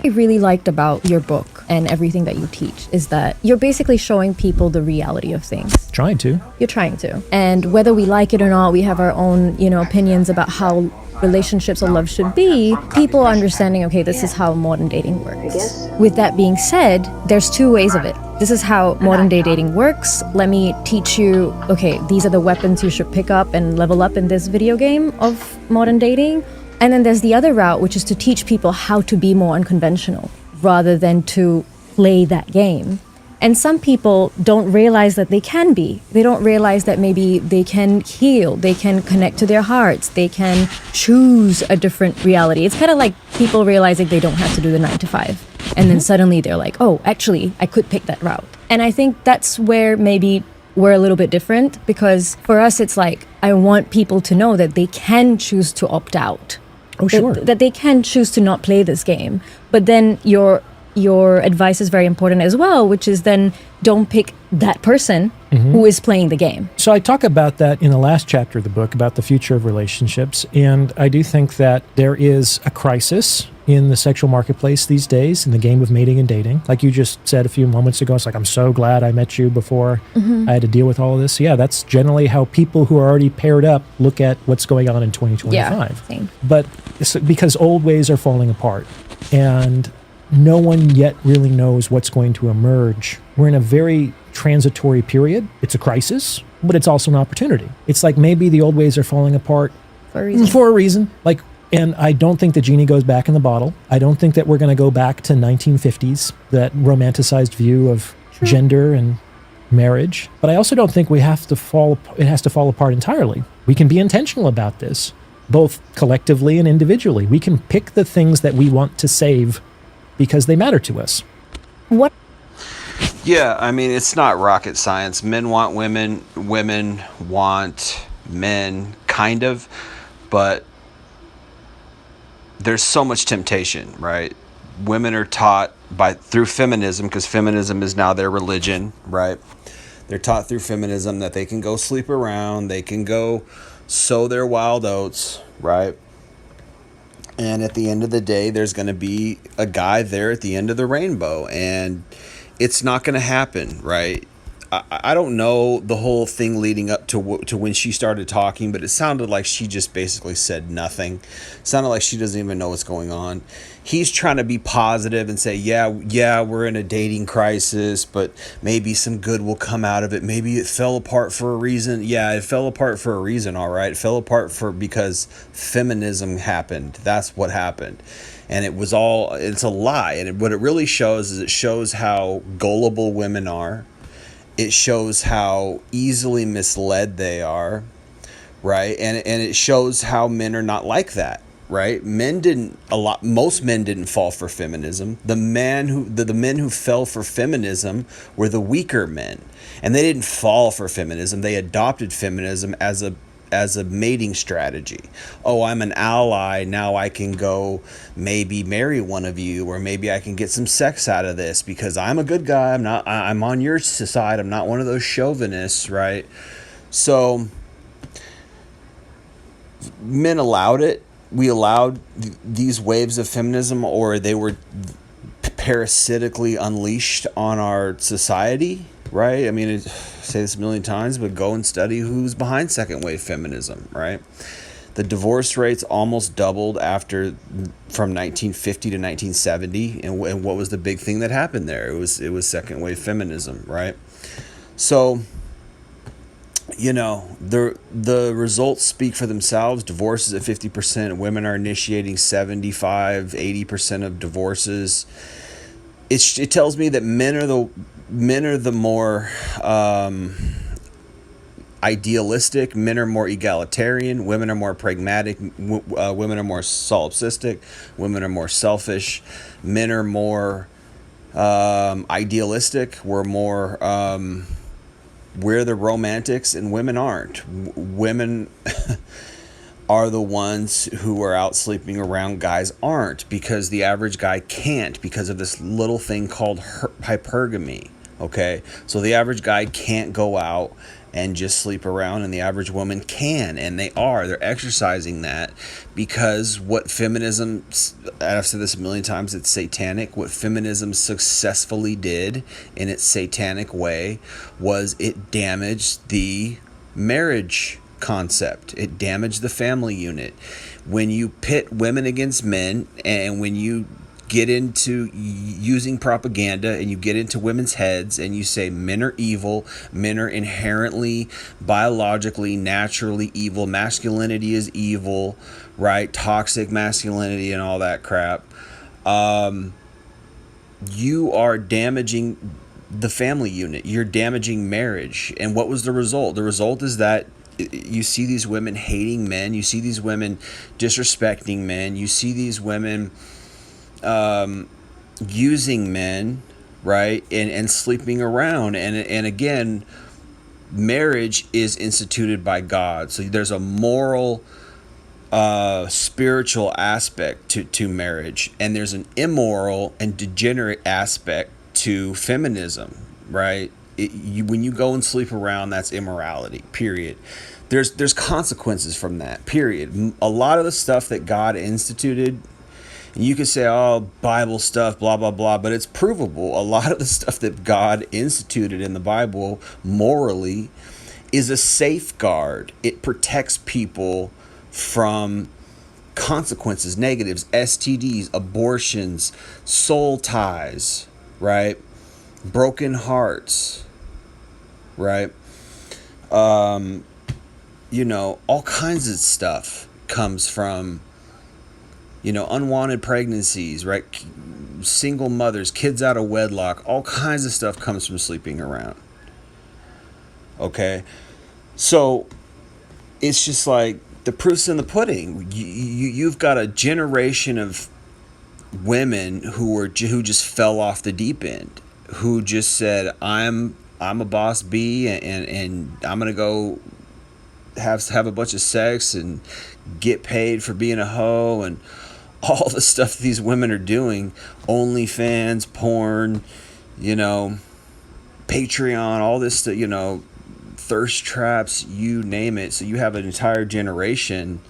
I really liked about your book and everything that you teach is that you're basically showing people the reality of things. Trying to. You're trying to. And whether we like it or not, we have our own, opinions about how relationships or love should be. People are understanding, okay, this is how modern dating works. With that being said, there's two ways of it. This is how modern day dating works. Let me teach you, okay, these are the weapons you should pick up and level up in this video game of modern dating. And then there's the other route, which is to teach people how to be more unconventional rather than to play that game. And some people don't realize that they can be. They don't realize that maybe they can heal, they can connect to their hearts, they can choose a different reality. It's kind of like people realizing they don't have to do the 9 to 5. And then suddenly they're like, oh, actually, I could pick that route. And I think that's where maybe we're a little bit different, because for us, it's like, I want people to know that they can choose to opt out. Oh, sure. That they can choose to not play this game. But then your advice is very important as well, which is then don't pick that person who is playing the game. So I talk about that in the last chapter of the book, about the future of relationships. And I do think that there is a crisis in the sexual marketplace these days, in the game of mating and dating. Like you just said a few moments ago, it's like, I'm so glad I met you before I had to deal with all of this. Yeah, that's generally how people who are already paired up look at what's going on in 2025. Yeah, same. But it's because old ways are falling apart. And no one yet really knows what's going to emerge. We're in a very transitory period. It's a crisis, but it's also an opportunity. It's like maybe the old ways are falling apart For a reason. for a reason. And I don't think the genie goes back in the bottle. I don't think that we're going to go back to 1950s, that romanticized view of gender and marriage. But I also don't think it has to fall apart entirely. We can be intentional about this, both collectively and individually. We can pick the things that we want to save because they matter to us. What? Yeah, I mean, it's not rocket science. Men want women, women want men, kind of, but there's so much temptation, right? Women are taught through feminism, because feminism is now their religion, right? They're taught through feminism that they can go sleep around, they can go sow their wild oats, right? And at the end of the day, there's going to be a guy there at the end of the rainbow, and it's not going to happen, right? I don't know the whole thing leading up to when she started talking, but it sounded like she just basically said nothing. It sounded like she doesn't even know what's going on. He's trying to be positive and say, yeah, we're in a dating crisis, but maybe some good will come out of it. Maybe it fell apart for a reason. Yeah, it fell apart for a reason, all right. It fell apart because feminism happened. That's what happened. And it's a lie. And what it really shows is it shows how gullible women are. It shows how easily misled they are, right? And it shows how men are not like that, right? Most men didn't fall for feminism. The men who fell for feminism were the weaker men. And they didn't fall for feminism. They adopted feminism as a mating strategy. Oh, I'm an ally. Now I can go maybe marry one of you, or maybe I can get some sex out of this because I'm a good guy. I'm on your side. I'm not one of those chauvinists, right? So men allowed it. We allowed these waves of feminism, or they were parasitically unleashed on our society, right? I mean, I say this a million times, but go and study who's behind second wave feminism, right? The divorce rates almost doubled from 1950 to 1970, and what was the big thing that happened there? It was second wave feminism, right? So, the results speak for themselves. Divorces at 50%. Women are initiating 75-80% of divorces. It tells me that men are the more idealistic. Men are more egalitarian. Women are more pragmatic. Women are more solipsistic. Women are more selfish. Men are more idealistic. We're the romantics, and women aren't. Women are the ones who are out sleeping around. Guys aren't, because the average guy can't, because of this little thing called hypergamy. Okay, so the average guy can't go out and just sleep around, and the average woman can, and they're exercising that, because what feminism, I've said this a million times, it's satanic. What feminism successfully did in its satanic way was it damaged the marriage concept. It damaged the family unit. When you pit women against men, and when you get into using propaganda and you get into women's heads and you say men are evil, men are inherently, biologically, naturally evil, masculinity is evil, right? Toxic masculinity and all that crap. You are damaging the family unit. You're damaging marriage. And what was the result? The result is that you see these women hating men. You see these women disrespecting men. You see these women using men, right, and sleeping around, and again, marriage is instituted by God, so there's a moral, spiritual aspect to marriage, and there's an immoral and degenerate aspect to feminism, right? When you go and sleep around, that's immorality, period. There's consequences from that, period. A lot of the stuff that God instituted, and you could say, oh, Bible stuff, blah, blah, blah, but it's provable. A lot of the stuff that God instituted in the Bible morally is a safeguard. It protects people from consequences, negatives, STDs, abortions, soul ties, right? Broken hearts, right? All kinds of stuff comes from unwanted pregnancies, right? Single mothers, kids out of wedlock, all kinds of stuff comes from sleeping around. Okay? So it's just like the proof's in the pudding. You've got a generation of women who just fell off the deep end, who just said, I'm a boss bee, and I'm going to go have a bunch of sex and get paid for being a hoe, and all the stuff these women are doing, OnlyFans, porn, Patreon, all this stuff, thirst traps, you name it. So you have an entire generation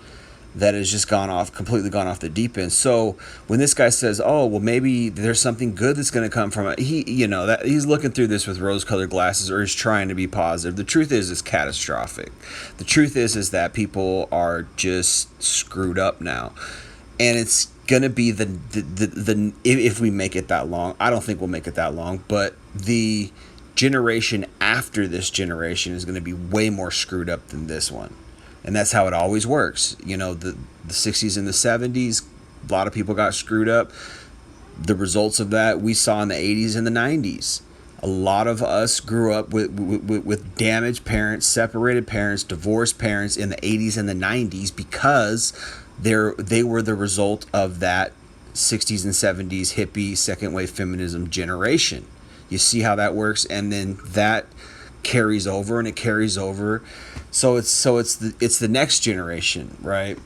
that has just completely gone off the deep end. So when this guy says, oh, well, maybe there's something good that's going to come from it, that he's looking through this with rose-colored glasses, or he's trying to be positive. The truth is, it's catastrophic. The truth is that people are just screwed up now. And it's going to be if we make it that long, I don't think we'll make it that long, but the generation after this generation is going to be way more screwed up than this one. And that's how it always works. The 60s and the 70s, a lot of people got screwed up. The results of that we saw in the 80s and the 90s. A lot of us grew up with damaged parents, separated parents, divorced parents in the 80s and the 90s, because they were the result of that 60s and 70s hippie second wave feminism generation. You see how that works, and then that carries over, and it carries over. So it's the next generation, right?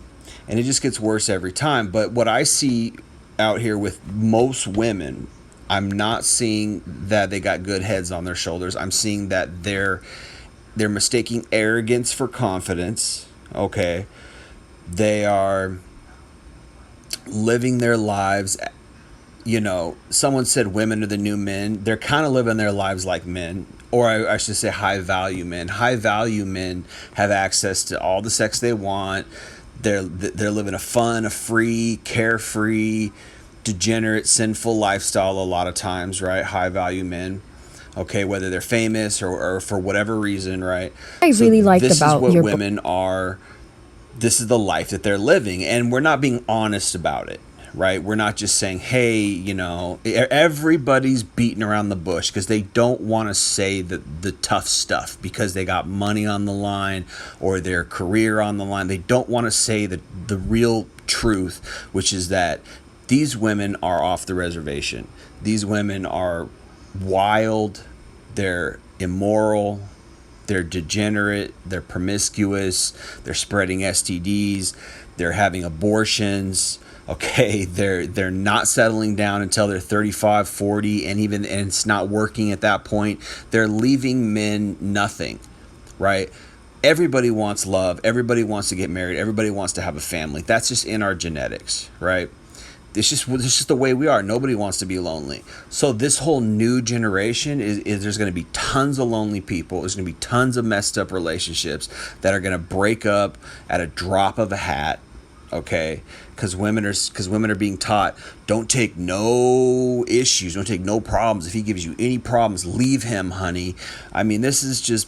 And it just gets worse every time. But what I see out here with most women, I'm not seeing that they got good heads on their shoulders. I'm seeing that they're mistaking arrogance for confidence. Okay. They are living their lives. Someone said women are the new men. They're kind of living their lives like men, or I should say high value men. High value men have access to all the sex they want. They're living a fun, a free, carefree, degenerate, sinful lifestyle a lot of times, right? High value men. Okay, whether they're famous or for whatever reason, right? I really liked this about is what your women are. This is the life that they're living, and we're not being honest about it, right? We're not just saying, hey, everybody's beating around the bush because they don't want to say the tough stuff because they got money on the line or their career on the line. They don't want to say the real truth, which is that these women are off the reservation. These women are wild, they're immoral, they're degenerate, they're promiscuous, they're spreading STDs, they're having abortions. Okay, they're not settling down until they're 35, 40, and it's not working at that point. They're leaving men nothing. right? Everybody wants love. Everybody wants to get married. Everybody wants to have a family. That's just in our genetics, right? It's just the way we are. Nobody wants to be lonely. So this whole new generation is there's going to be tons of lonely people. There's going to be tons of messed up relationships that are going to break up at a drop of a hat. Okay, because women are being taught, don't take no issues, don't take no problems. If he gives you any problems, leave him, honey. I mean, this is just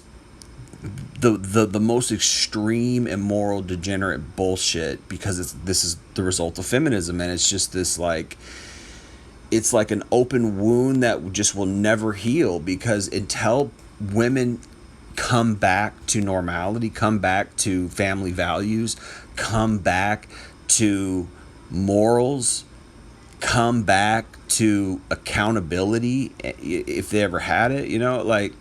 the most extreme immoral degenerate bullshit, because this is the result of feminism, and it's just this like, it's like an open wound that just will never heal, because until women come back to normality, come back to family values, come back to morals, come back to accountability, if they ever had it, like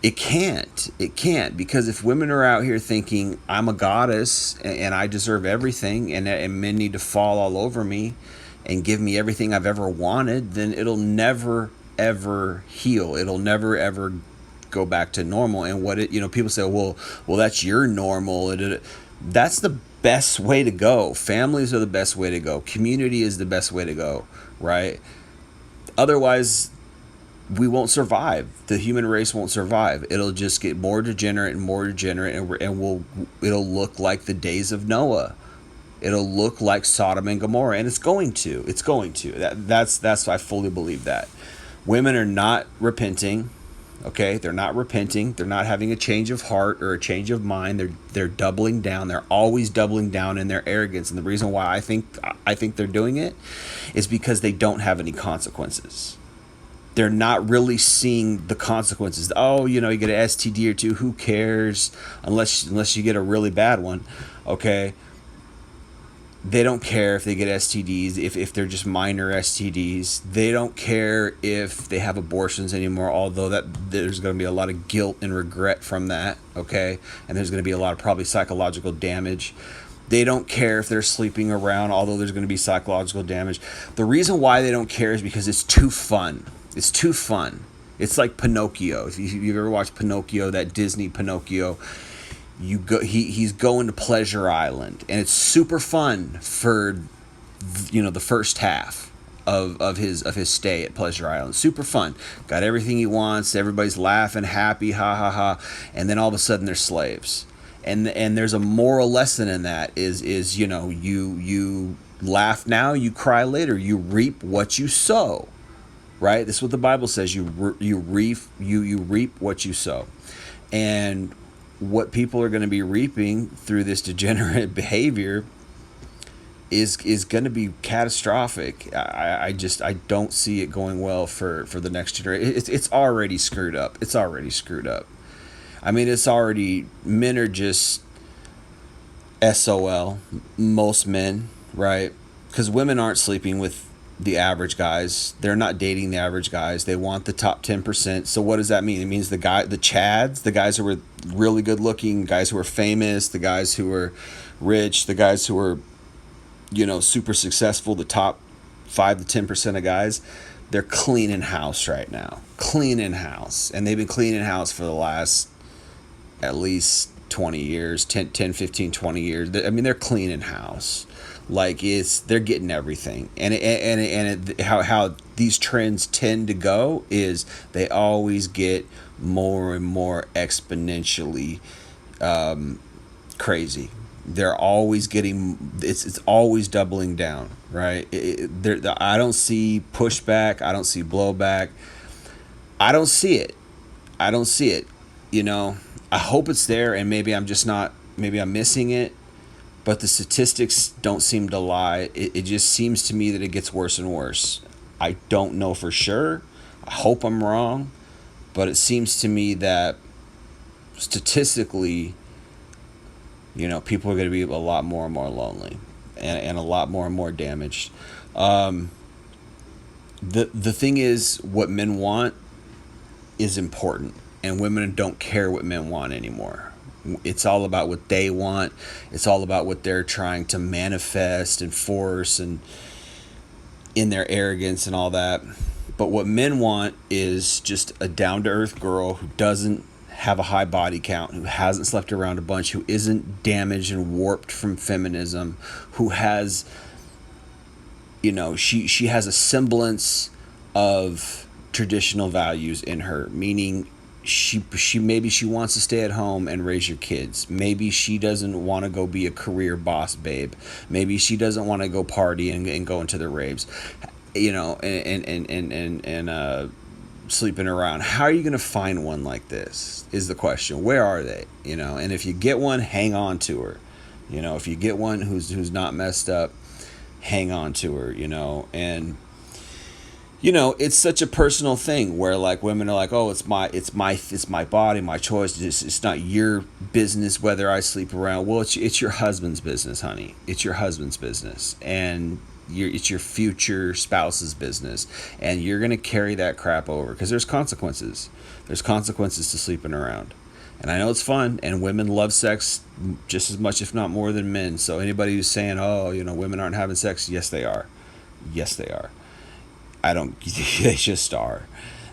it can't, because if women are out here thinking I'm a goddess and I deserve everything, and men need to fall all over me and give me everything I've ever wanted, then it'll never ever heal. It'll never ever go back to normal. And people say, well, that's your normal. That's the best way to go. Families are the best way to go. Community is the best way to go, right? Otherwise, we won't survive. The human race won't survive. It'll just get more degenerate and more degenerate, and it'll look like the days of Noah. It'll look like Sodom and Gomorrah, and it's going to. That's I fully believe that. Women are not repenting. Okay, they're not repenting. They're not having a change of heart or a change of mind. They're doubling down. They're always doubling down in their arrogance. And the reason why I think they're doing it is because they don't have any consequences. They're not really seeing the consequences. Oh, you get an STD or two. Who cares? Unless you get a really bad one. Okay. They don't care if they get STDs, if they're just minor STDs. They don't care if they have abortions anymore, although there's going to be a lot of guilt and regret from that, okay? And there's going to be a lot of probably psychological damage. They don't care if they're sleeping around, although there's going to be psychological damage. The reason why they don't care is because it's too fun. It's too fun. It's like Pinocchio. If you've ever watched Pinocchio, that Disney Pinocchio, he's going to Pleasure Island, and it's super fun for the first half of his stay at Pleasure Island. Super fun, got everything he wants, everybody's laughing, happy, ha ha ha, and then all of a sudden they're slaves. And there's a moral lesson in that, is you laugh now, you cry later, you reap what you sow, right? This is what the Bible says. You reap what you sow. And what people are going to be reaping through this degenerate behavior is going to be catastrophic. I don't see it going well for the next generation. It's already screwed up. I mean, men are just SOL, most men, right? Because women aren't sleeping with the average guys. They're not dating the average guys. They want the top 10%. So what does that mean? It means the chads, the guys who are really good looking, guys who are famous, the guys who are rich, the guys who are, super successful, the top 5 to 10% of guys, they're cleaning house right now. Cleaning house. And they've been cleaning house for the last at least 20 years, 10, 15, 20 years. I mean, they're cleaning house. Like they're getting everything, and how these trends tend to go is they always get more and more exponentially crazy. They're always getting it's always doubling down, right? I don't see pushback. I don't see blowback. I don't see it. I hope it's there, and maybe I'm missing it. But the statistics don't seem to lie. It just seems to me that it gets worse and worse. I don't know for sure. I hope I'm wrong. But it seems to me that statistically, people are going to be a lot more and more lonely and a lot more damaged. The thing is, what men want is important. And women don't care what men want anymore. It's all about what they want. It's all about what they're trying to manifest and force, and in their arrogance and all that. But what men want is just a down-to-earth girl who doesn't have a high body count, who hasn't slept around a bunch, who isn't damaged and warped from feminism, who has, she has a semblance of traditional values in her, meaning she maybe she wants to stay at home and raise your kids. Maybe she doesn't want to go be a career boss babe. Maybe she doesn't want to go party and go into the raves, and sleeping around. How are you going to find one like this is the question. Where are they? And if you get one, hang on to her. If you get one who's not messed up, hang on to her. And it's such a personal thing where like women are like, oh, it's my body, my choice. It's not your business whether I sleep around. Well, it's your husband's business, honey. It's your husband's business, and it's your future spouse's business, and you're gonna carry that crap over because there's consequences. There's consequences to sleeping around, and I know it's fun, and women love sex just as much, if not more, than men. So anybody who's saying, oh, women aren't having sex, yes, they are. Yes, they are. They just are.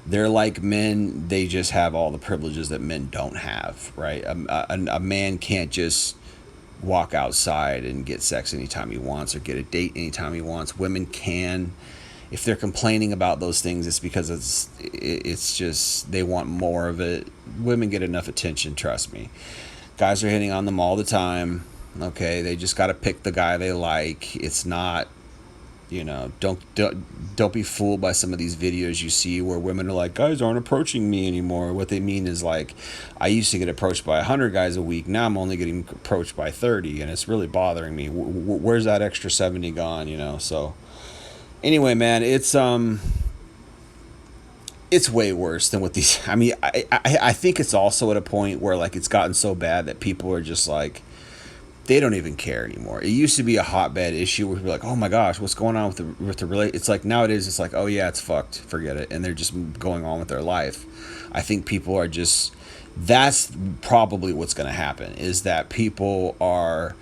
They're like men. They just have all the privileges that men don't have, right? A man can't just walk outside and get sex anytime he wants or get a date anytime he wants. Women can. If they're complaining about those things, it's because it's just they want more of it. Women get enough attention, trust me. Guys are hitting on them all the time. Okay, they just got to pick the guy they like. It's not, don't be fooled by some of these videos you see where women are like, guys aren't approaching me anymore. What they mean is like, I used to get approached by 100 guys a week. Now I'm only getting approached by 30, and it's really bothering me. Where's that extra 70 gone? So anyway, man, it's way worse than what these. I mean, I think it's also at a point where like it's gotten so bad that people are just like, they don't even care anymore. It used to be a hotbed issue where people are like, oh my gosh, what's going on with the relate? It's like nowadays it's like, oh yeah, it's fucked, forget it, and they're just going on with their life. I think people are just. That's probably what's going to happen, is that people are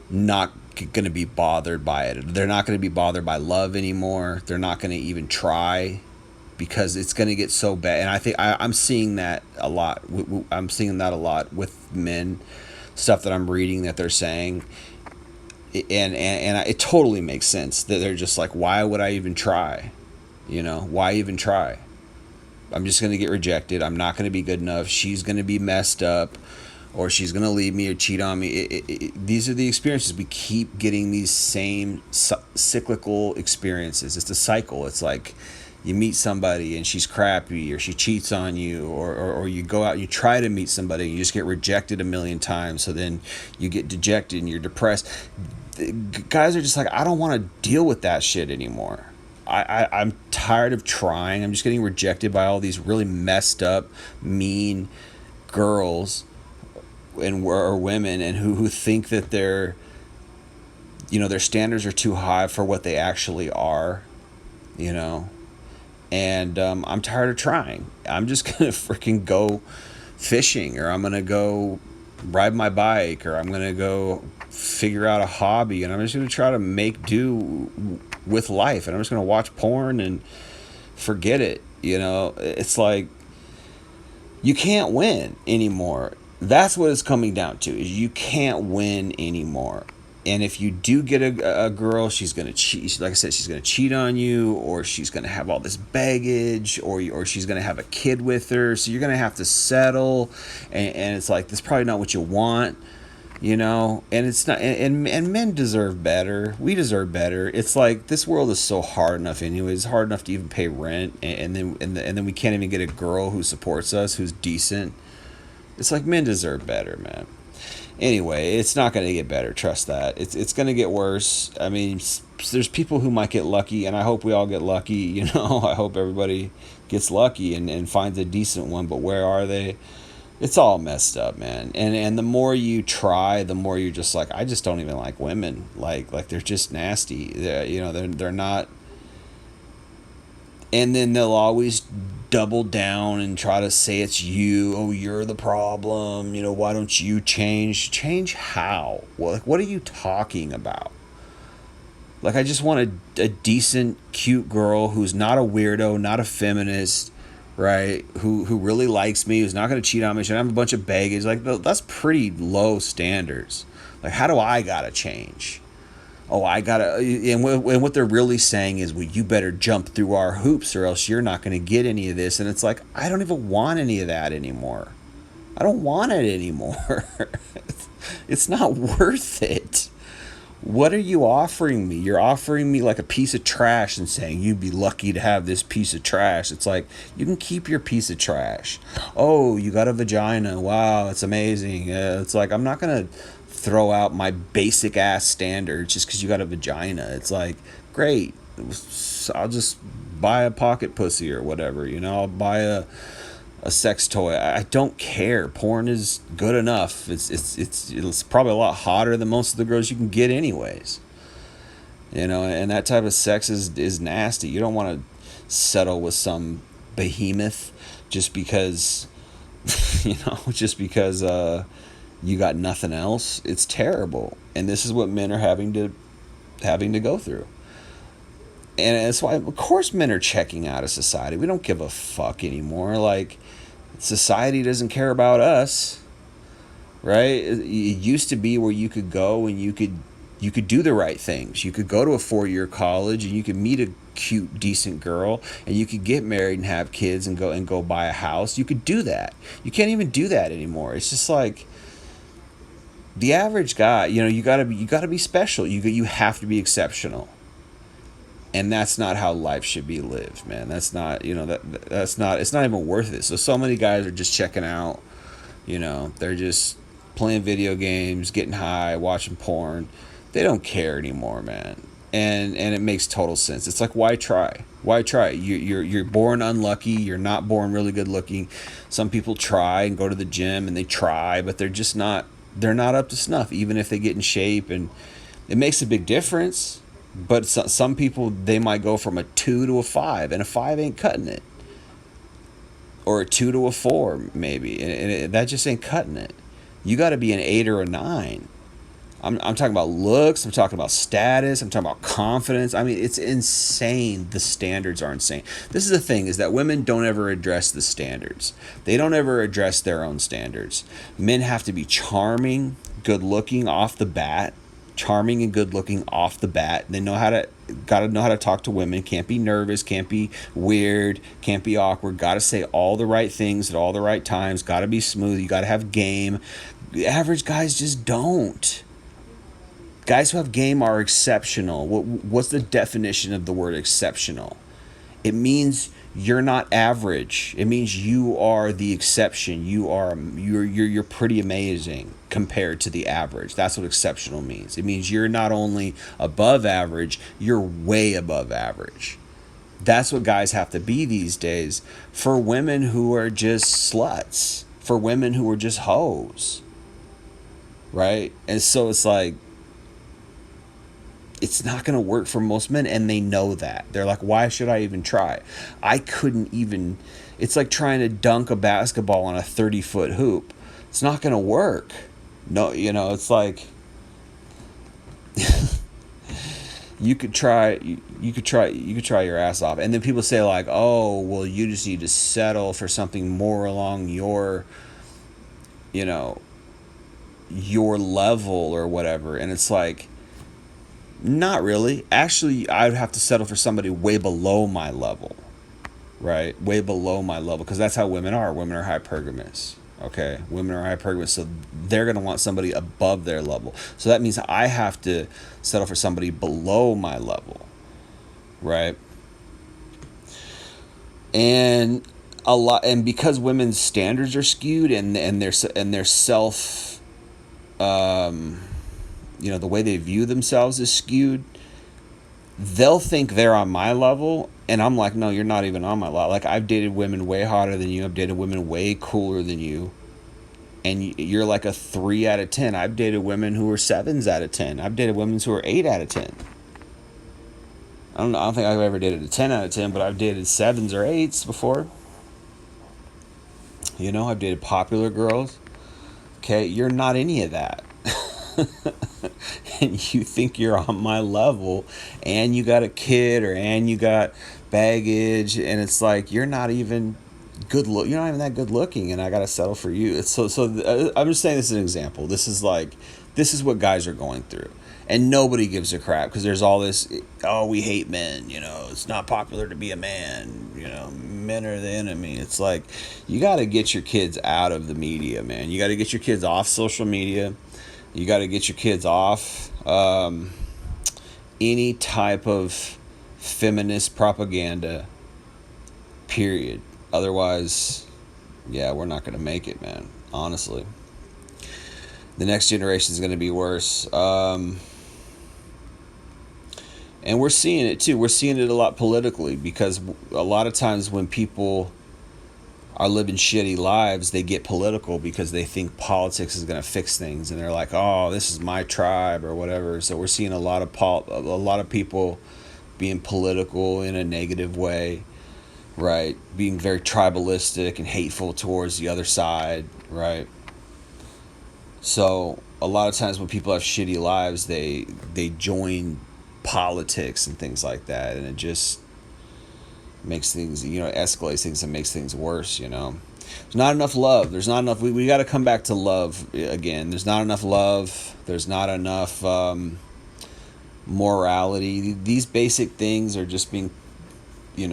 not going to be bothered by it. They're not going to be bothered by love anymore. They're not going to even try, because it's going to get so bad. And I think I'm seeing that a lot. I'm seeing that a lot with men. Stuff that I'm reading that they're saying, and it totally makes sense that they're just like, why would I even try? Why even try? I'm just going to get rejected. I'm not going to be good enough. She's going to be messed up, or she's going to leave me or cheat on me. These are the experiences. We keep getting these same cyclical experiences. It's a cycle. It's like, you meet somebody and she's crappy, or she cheats on you, or you go out and you try to meet somebody and you just get rejected a million times. So then you get dejected and you're depressed. The guys are just like, I don't want to deal with that shit anymore. I'm tired of trying. I'm just getting rejected by all these really messed up, mean girls or women, and who think that their standards are too high for what they actually are, And I'm tired of trying. I'm just going to freaking go fishing, or I'm going to go ride my bike, or I'm going to go figure out a hobby, and I'm just going to try to make do with life. And I'm just going to watch porn and forget it. It's like, you can't win anymore. That's what it's coming down to, is you can't win anymore. And if you do get a girl, she's going to cheat. Like I said, she's going to cheat on you, or she's going to have all this baggage, or she's going to have a kid with her. So you're going to have to settle. And it's like, that's probably not what you want, and it's not. And men deserve better. We deserve better. It's like, this world is so hard enough anyway. It's hard enough to even pay rent. And then we can't even get a girl who supports us, who's decent. It's like, men deserve better, man. Anyway, it's not going to get better. Trust that. It's going to get worse. I mean, there's people who might get lucky, and I hope we all get lucky. I hope everybody gets lucky and finds a decent one. But where are they? It's all messed up, man. And the more you try, the more you're just like, I just don't even like women. Like they're just nasty. They're not. And then they'll always double down and try to say it's you. Oh, you're the problem. Why don't you change? Change how? Well, what are you talking about? Like, I just want a decent, cute girl who's not a weirdo, not a feminist, right? Who really likes me, who's not going to cheat on me, shouldn't have a bunch of baggage. Like, that's pretty low standards. Like, how do I gotta change? Oh, I gotta, and what they're really saying is, well, you better jump through our hoops or else you're not going to get any of this. And it's like, I don't even want any of that anymore. I don't want it anymore. It's not worth it. What are you offering me? You're offering me like a piece of trash and saying you'd be lucky to have this piece of trash. It's like, you can keep your piece of trash. Oh, you got a vagina. Wow, it's amazing. It's like, I'm not going to throw out my basic ass standards just because you got a vagina. It's like, great. I'll just buy a pocket pussy or whatever. I'll buy a sex toy. I don't care. Porn is good enough. It's probably a lot hotter than most of the girls you can get anyways. And that type of sex is nasty. You don't want to settle with some behemoth just because you got nothing else. It's terrible. And this is what men are having to go through. And that's why, of course, men are checking out of society. We don't give a fuck anymore. Like, society doesn't care about us, right? It used to be where you could go and you could do the right things. You could go to a 4-year college and you could meet a cute, decent girl and you could get married and have kids and go buy a house. You could do that. You can't even do that anymore. It's just like the average guy. You gotta be special. You have to be exceptional. And that's not how life should be lived, man. That's not, that's not, it's not even worth it. So many guys are just checking out, they're just playing video games, getting high, watching porn. They don't care anymore, man. And it makes total sense. It's like, why try? Why try? You're born unlucky. You're not born really good looking. Some people try and go to the gym and they try, but they're not up to snuff, even if they get in shape. And it makes a big difference. But some people, they might go from a 2 to a 5, and a 5 ain't cutting it. Or a 2 to a 4, maybe. And that just ain't cutting it. You got to be an 8 or a 9. I'm talking about looks. I'm talking about status. I'm talking about confidence. I mean, it's insane. The standards are insane. This is the thing, is that women don't ever address the standards. They don't ever address their own standards. Men have to be charming, good looking off the bat. Charming and good looking off the bat. They gotta know how to talk to women. Can't be nervous, can't be weird, can't be awkward. Gotta say all the right things at all the right times. Gotta be smooth. You gotta have game. The average guys just don't. Guys who have game are exceptional. What's the definition of the word exceptional? It means you're not average. It means you are the exception. You're pretty amazing compared to the average. That's what exceptional means. It means you're not only above average, you're way above average. That's what guys have to be these days for women who are just sluts, for women who are just hoes. Right? And so it's like, it's not going to work for most men, and they know that. They're like, why should I even try? I couldn't even. It's like trying to dunk a basketball on a 30-foot hoop. It's not going to work. No, it's like you could try your ass off, and then people say like, oh, well, you just need to settle for something more along your level or whatever. And it's like, not really. Actually, I would have to settle for somebody way below my level, right? Way below my level, because that's how women are. Women are hypergamous, okay? Women are hypergamous, so they're going to want somebody above their level. So that means I have to settle for somebody below my level, right? And because women's standards are skewed and their self, the way they view themselves is skewed, they'll think they're on my level, and I'm like, no, you're not even on my level. Like, I've dated women way hotter than you. I've dated women way cooler than you, and you're like a 3 out of 10. I've dated women who are 7s out of 10. I've dated women who are 8 out of 10. I don't think I've ever dated a 10 out of 10, but I've dated 7s or 8s before. I've dated popular girls. Okay, you're not any of that. And you think you're on my level, and you got a kid and you got baggage, and it's like, you're not even good look. You're not even that good looking, and I gotta settle for you. It's I'm just saying this as an example. This is what guys are going through, and nobody gives a crap because there's all this. Oh, we hate men. You know, it's not popular to be a man. You know, men are the enemy. It's like you got to get your kids out of the media, man. You got to get your kids off social media. You got to get your kids off any type of feminist propaganda. Period. Otherwise, yeah, we're not going to make it, man. Honestly, the next generation is going to be worse. And we're seeing it too. We're seeing it a lot politically because a lot of times when people are living shitty lives, they get political because they think politics is going to fix things, and they're like, "Oh, this is my tribe" or whatever. So we're seeing a lot of people being political in a negative way. Right, being very tribalistic and hateful towards the other side, right? So a lot of times when people have shitty lives, they join politics and things like that, and it just makes things, escalates things and makes things worse, There's not enough love. There's not enough. We got to come back to love again. There's not enough love. There's not enough morality. These basic things are just being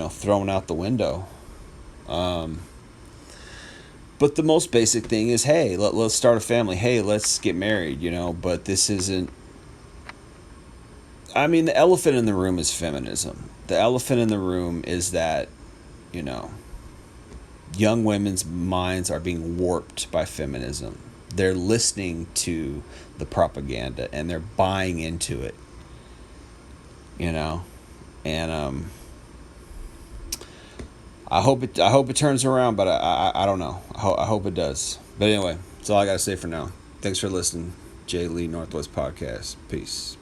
thrown out the window. But the most basic thing is, hey, let's start a family. Hey, let's get married, but this isn't. I mean, the elephant in the room is feminism. The elephant in the room is that, young women's minds are being warped by feminism. They're listening to the propaganda and they're buying into it, and I hope it turns around, but I don't know. I hope it does. But anyway, that's all I got to say for now. Thanks for listening. Jay Lee Northwest Podcast. Peace.